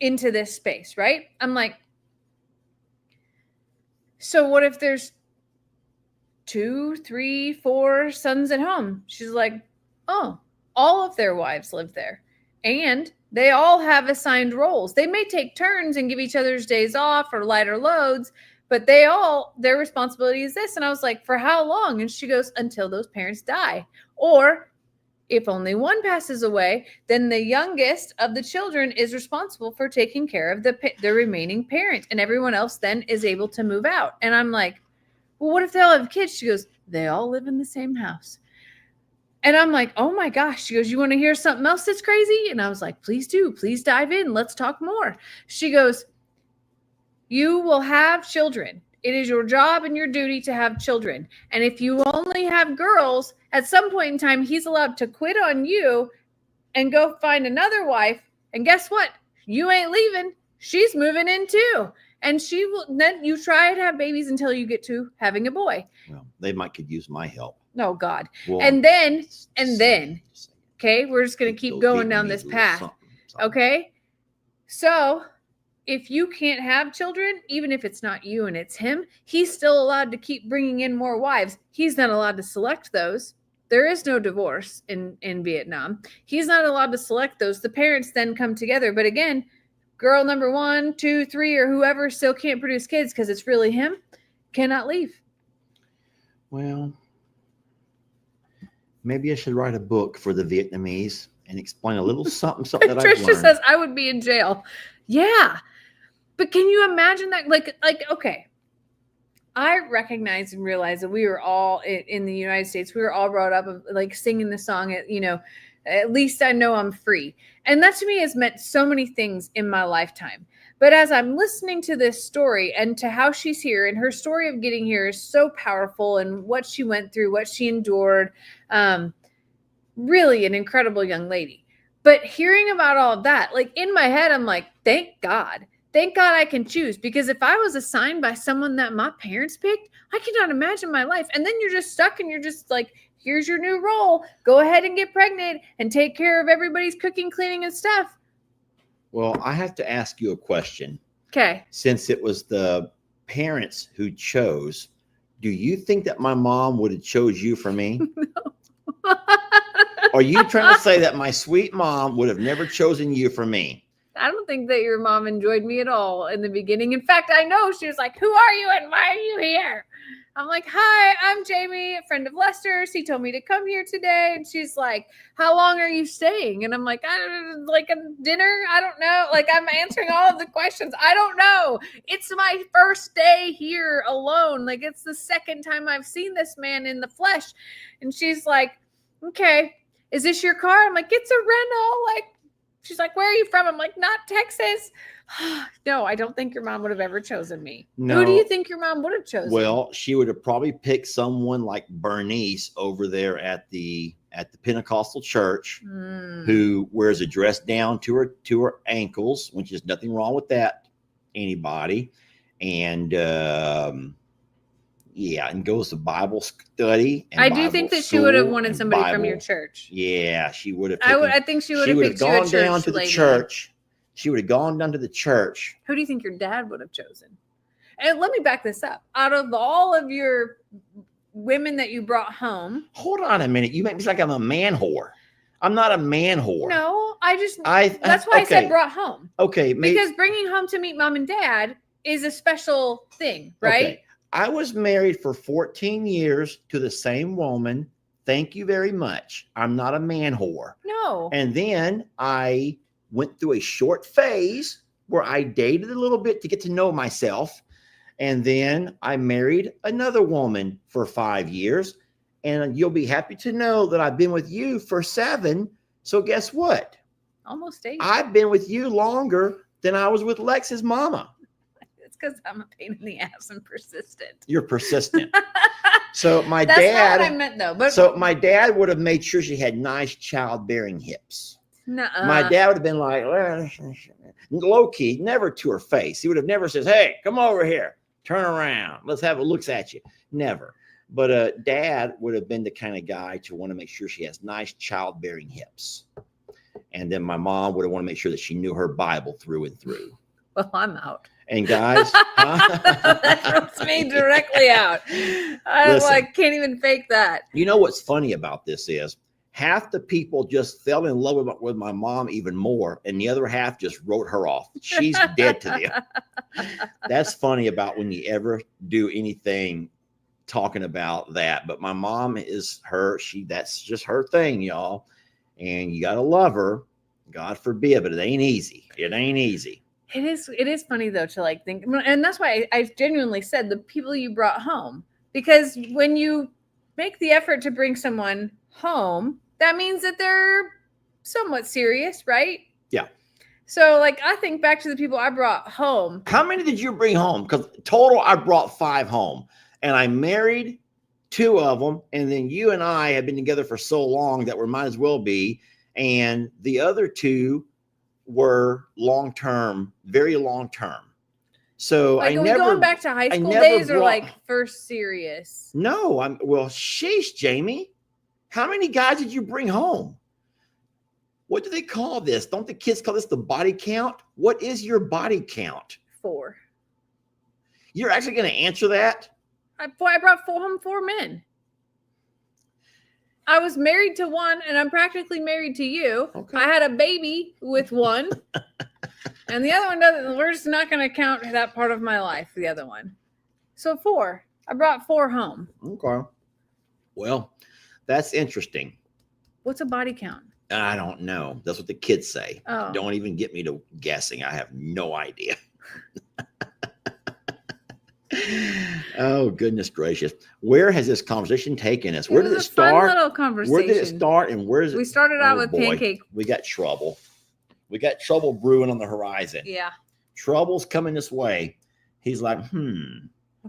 into this space, right? I'm like, so what if there's 2, 3, 4 sons at home? She's like, oh, all of their wives live there. And they all have assigned roles. They may take turns and give each other's days off or lighter loads, but their responsibility is this. And I was like, for how long? And she goes, until those parents die. Or if only one passes away, then the youngest of the children is responsible for taking care of the remaining parent, and everyone else then is able to move out. And I'm like, well, what if they all have kids? She goes, they all live in the same house. And I'm like, oh my gosh. She goes, you want to hear something else that's crazy? And I was like, please do. Please dive in. Let's talk more. She goes, you will have children. It is your job and your duty to have children. And if you only have girls, at some point in time, he's allowed to quit on you and go find another wife. And guess what? You ain't leaving. She's moving in too. And she will then you try to have babies until you get to having a boy. Well, they could use my help. Oh God. Well, and then, okay, we're just going to keep going down this path. Something. Okay. So if you can't have children, even if it's not you and it's him, he's still allowed to keep bringing in more wives. He's not allowed to select those. There is no divorce in Vietnam. He's not allowed to select those. The parents then come together. But again, girl number 1, 2, 3, or whoever still can't produce kids because it's really him, cannot leave. Well, maybe I should write a book for the Vietnamese and explain a little something that I've learned. Trisha says I would be in jail. Yeah. But can you imagine that? Like, okay. I recognize and realize that we were all in the United States. We were all brought up like singing the song, at least I know I'm free. And that to me has meant so many things in my lifetime. But as I'm listening to this story and to how she's here, and her story of getting here is so powerful, and what she went through, what she endured, really an incredible young lady. But hearing about all of that, like in my head, I'm like, thank God I can choose. Because if I was assigned by someone that my parents picked, I cannot imagine my life. And then you're just stuck and you're just like, here's your new role. Go ahead and get pregnant and take care of everybody's cooking, cleaning, and stuff. Well, I have to ask you a question. Okay. Since it was the parents who chose, do you think that my mom would have chose you for me? No. Are you trying to say that my sweet mom would have never chosen you for me? I don't think that your mom enjoyed me at all in the beginning. In fact, I know she was like, who are you and why are you here? I'm like, hi, I'm Jamie, a friend of Lester's. He told me to come here today. And she's like, how long are you staying? And I'm like, like a dinner? I don't know. Like, I'm answering all of the questions. I don't know. It's my first day here alone. Like, it's the second time I've seen this man in the flesh. And she's like, okay, is this your car? I'm like, it's a rental. Like, she's like, where are you from? I'm like, not Texas. No, I don't think your mom would have ever chosen me. No. Who do you think your mom would have chosen? Well, she would have probably picked someone like Bernice over there at the Pentecostal church, who wears a dress down to her ankles, which is nothing wrong with that, anybody. And and goes to Bible study. And I do think that she would have wanted somebody from your church. Yeah, she would have. I think she would have picked you a church down to the lady. church. She would have gone down to the church. Who do you think your dad would have chosen? And let me back this up. Out of all of your women that you brought home. Hold on a minute. You make me sound like I'm a man whore. I'm not a man whore. No, that's why I said brought home. Okay. Because bringing home to meet mom and dad is a special thing, right? Okay. I was married for 14 years to the same woman. Thank you very much. I'm not a man whore. No. And then I went through a short phase where I dated a little bit to get to know myself. And then I married another woman for 5 years. And you'll be happy to know that I've been with you for 7. So guess what? Almost 8. I've been with you longer than I was with Lex's mama. It's because I'm a pain in the ass and persistent. You're persistent. So That's not what I meant, though. But so my dad would have made sure she had nice childbearing hips. Nuh-uh. My dad would have been like, low key, never to her face. He would have never said, hey, come over here, turn around, let's have a look at you. Never. But Dad would have been the kind of guy to want to make sure she has nice childbearing hips. And then my mom would have want to make sure that she knew her Bible through and through. Well, I'm out. And guys, That throws me directly out. I can't even fake that. You know what's funny about this is half the people just fell in love with my mom even more, and the other half just wrote her off. She's dead to them. That's funny about when you ever do anything talking about that. But my mom is that's just her thing, y'all. And you gotta love her. God forbid, but it ain't easy. It ain't easy. It is funny though to like think, and that's why I genuinely said the people you brought home, because when you make the effort to bring someone home, that means that they're somewhat serious, right? Yeah. So like I think back to the people I brought home. How many did you bring home? Because total I brought 5 home, and I married 2 of them, and then you and I have been together for so long that we might as well be, and the other 2 were long-term, very long-term. So like, I never going back to high school days or like first serious. No, sheesh, Jamie. How many guys did you bring home? What do they call this? Don't the kids call this the body count? What is your body count? 4. You're actually going to answer that? I brought 4 men. I was married to one, and I'm practically married to you. Okay. I had a baby with one, and the other one doesn't. We're just not going to count that part of my life, the other one. So 4. I brought 4 home. Okay. Well, that's interesting. What's a body count? I don't know. That's what the kids say. Oh. Don't even get me to guessing. I have no idea. Oh, goodness gracious. Where has this conversation taken us? Where did it start? Fun little conversation. Where did it start and where is it? We started out with pancake. We got trouble. We got trouble brewing on the horizon. Yeah. Trouble's coming this way. He's like,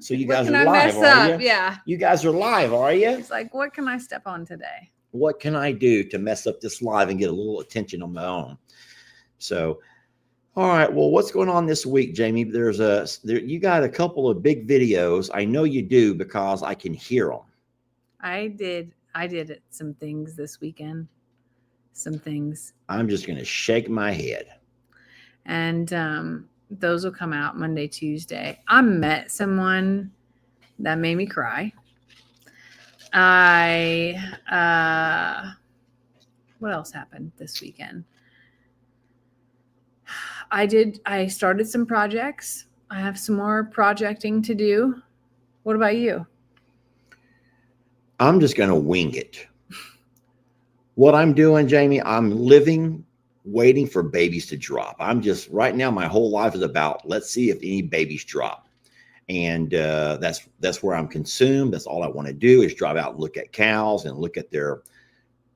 So you guys are live, are you? Yeah. You guys are live, are you? He's like, what can I step on today? What can I do to mess up this live and get a little attention on my own? So, all right. Well, what's going on this week, Jamie? You got a couple of big videos. I know you do because I can hear them. I did some things this weekend. Some things. I'm just going to shake my head. And those will come out Monday, Tuesday. I met someone that made me cry. What else happened this weekend? I started some projects. I have some more projecting to do. What about you? I'm just going to wing it. What I'm doing, Jamie, I'm living, waiting for babies to drop. Right now, my whole life is about, let's see if any babies drop. And that's where I'm consumed. That's all I want to do is drive out and look at cows and look at their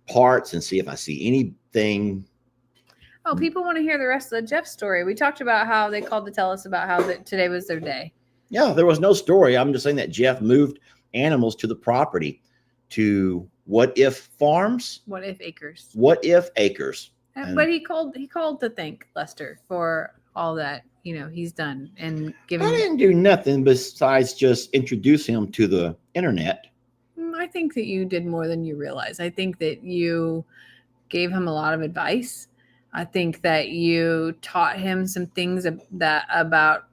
parts and see if I see anything. Oh, people want to hear the rest of the Jeff story. We talked about how they called to tell us about how today was their day. Yeah, there was no story. I'm just saying that Jeff moved animals to the property to What If Farms? What If Acres. What If Acres. But he called to thank Lester for all that, he's done and given. I didn't do nothing besides just introduce him to the internet. I think that you did more than you realize. I think that you gave him a lot of advice. I think that you taught him some things about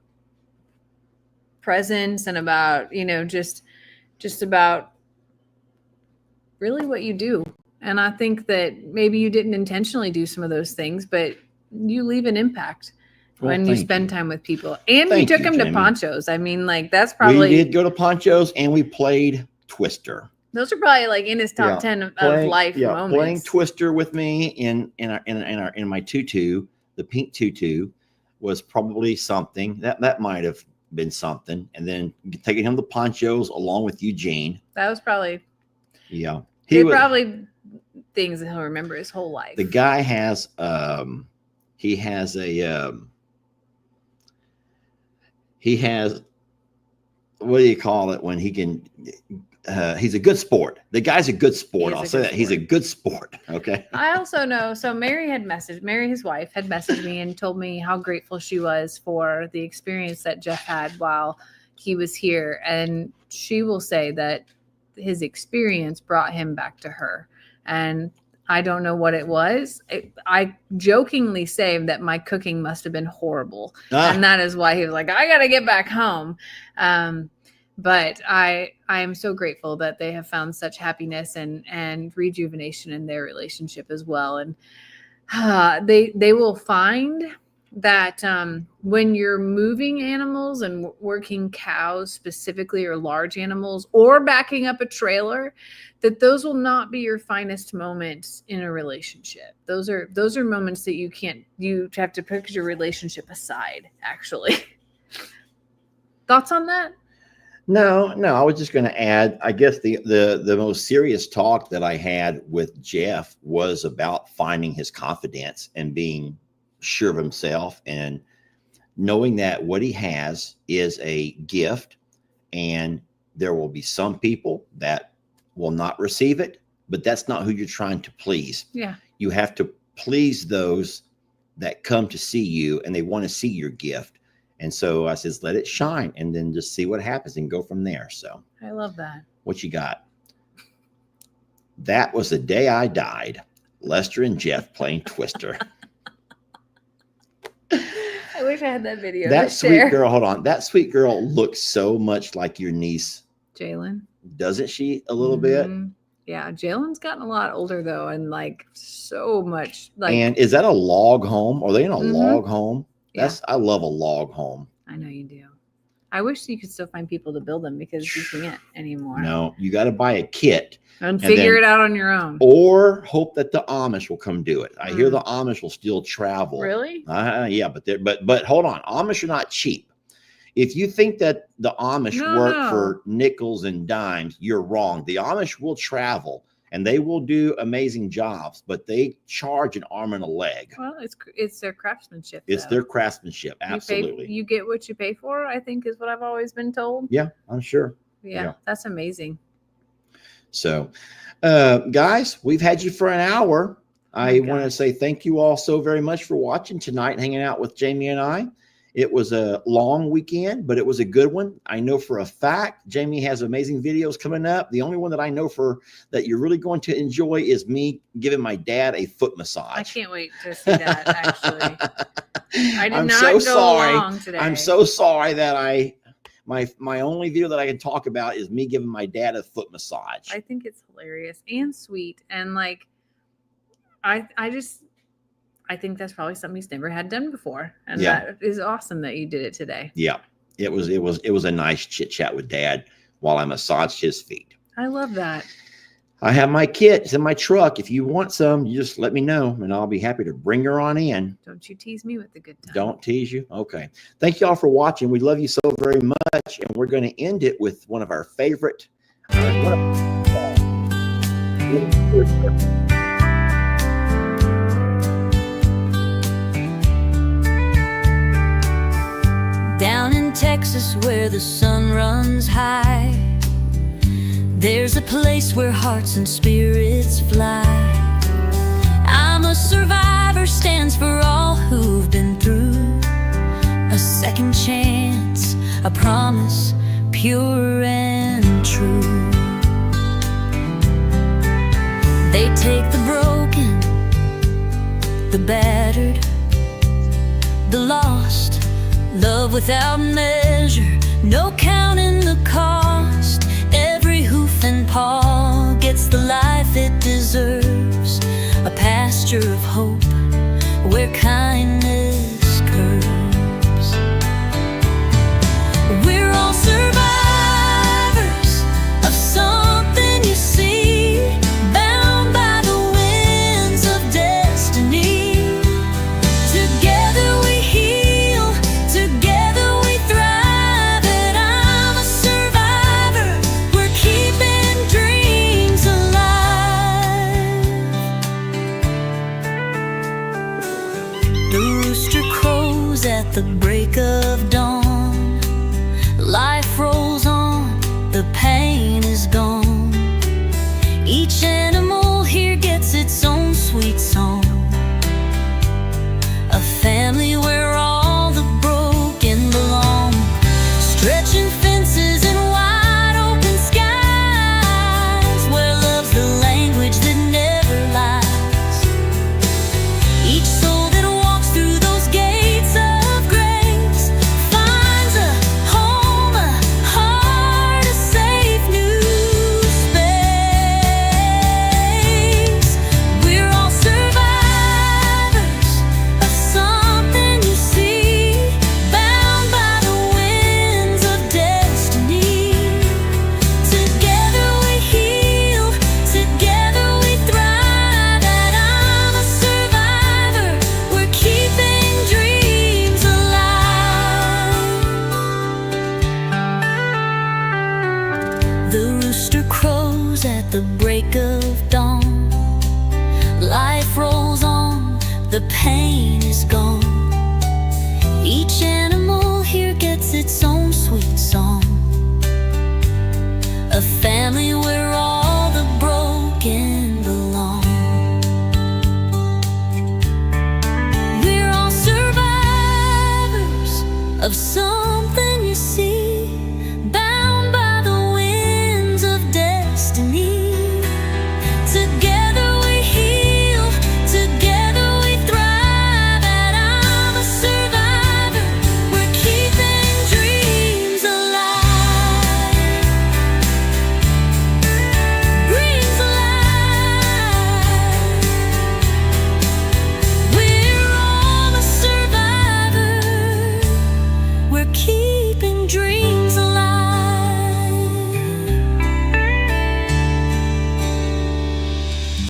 presence and about, just about really what you do. And I think that maybe you didn't intentionally do some of those things, but you leave an impact when you spend time with people. And you took him to Ponchos. I mean, that's probably. We did go to Ponchos and we played Twister. Those are probably in his top 10 of life moments. Playing Twister with me in my tutu, the pink tutu, was probably something that might have been something. And then taking him to Ponchos along with Eugene. That was probably. Yeah. Probably things that he'll remember his whole life. The guy has he has what do you call it when he can he's a good sport. The guy's a good sport. I'll say that. He's a good sport. Okay. I also know. So Mary, his wife, had messaged me and told me how grateful she was for the experience that Jeff had while he was here. And she will say that his experience brought him back to her. And I don't know what it was. I jokingly say that my cooking must have been horrible. And that is why he was like, I got to get back home. But I am so grateful that they have found such happiness and rejuvenation in their relationship as well. And they will find that when you're moving animals and working cows specifically, or large animals, or backing up a trailer, that those will not be your finest moments in a relationship. Those are moments that you have to put your relationship aside, actually. Thoughts on that? No, I was just going to add, I guess the most serious talk that I had with Jeff was about finding his confidence and being sure of himself, and knowing that what he has is a gift, and there will be some people that will not receive it, but that's not who you're trying to please. Yeah. You have to please those that come to see you, and they want to see your gift. And so I says, let it shine, and then just see what happens and go from there. So I love that. What you got? That was the day I died. Lester and Jeff playing Twister. I wish I had that video. That sweet girl, hold on. That sweet girl looks so much like your niece. Jalen. Doesn't she a little bit? Yeah. Jalen's gotten a lot older though. And like so much. Like, and is that a log home? Are they in a log home? I love a log home. I know you do. I wish you could still find people to build them, because you can't anymore. No, you got to buy a kit. And figure it out on your own. Or hope that the Amish will come do it. I hear the Amish will still travel. Really? Yeah, but hold on. Amish are not cheap. If you think that the Amish work for nickels and dimes, you're wrong. The Amish will travel, and they will do amazing jobs, but they charge an arm and a leg. Well, it's their craftsmanship. It's their craftsmanship. Absolutely. You get what you pay for, I think, is what I've always been told. Yeah, I'm sure. Yeah. That's amazing. So, guys, we've had you for an hour. I want to say thank you all so very much for watching tonight, hanging out with Jamie and I. It was a long weekend, but it was a good one. I know for a fact Jamie has amazing videos coming up. The only one that I know that you're really going to enjoy is me giving my dad a foot massage. I can't wait to see that, actually. I did I'm not so go sorry. along today. I'm so sorry that my only video that I can talk about is me giving my dad a foot massage. I think it's hilarious and sweet. And like, I think that's probably something he's never had done before. And that is awesome that you did it today. Yeah, it was a nice chit chat with Dad while I massaged his feet. I love that. I have my kit. It's in my truck. If you want some, you just let me know, and I'll be happy to bring her on in. Don't you tease me with the good time. Don't tease you. Okay. Thank you all for watching. We love you so very much. And we're going to end it with one of our favorite. Down in Texas where the sun runs high, there's a place where hearts and spirits fly. I'm a survivor stands for all who've been through. A second chance, a promise, pure and true. They take the broken, the battered, the lost, love without measure, no counting the cost. Every hoof and paw gets the life it deserves, a pasture of hope where kindness curves. We're all survivors of something you see, bound by the winds of destiny. Together we heal, together we thrive, and I'm a survivor. We're keeping dreams alive. The rooster crows at the break of dawn. Life rolls on, the pain is gone. Each animal here gets its own sweet song. A family where all the broken belong. Stretching fences and wide open skies. the pain is gone. Each animal here gets its own sweet song. A family where all the broken belong. We're all survivors of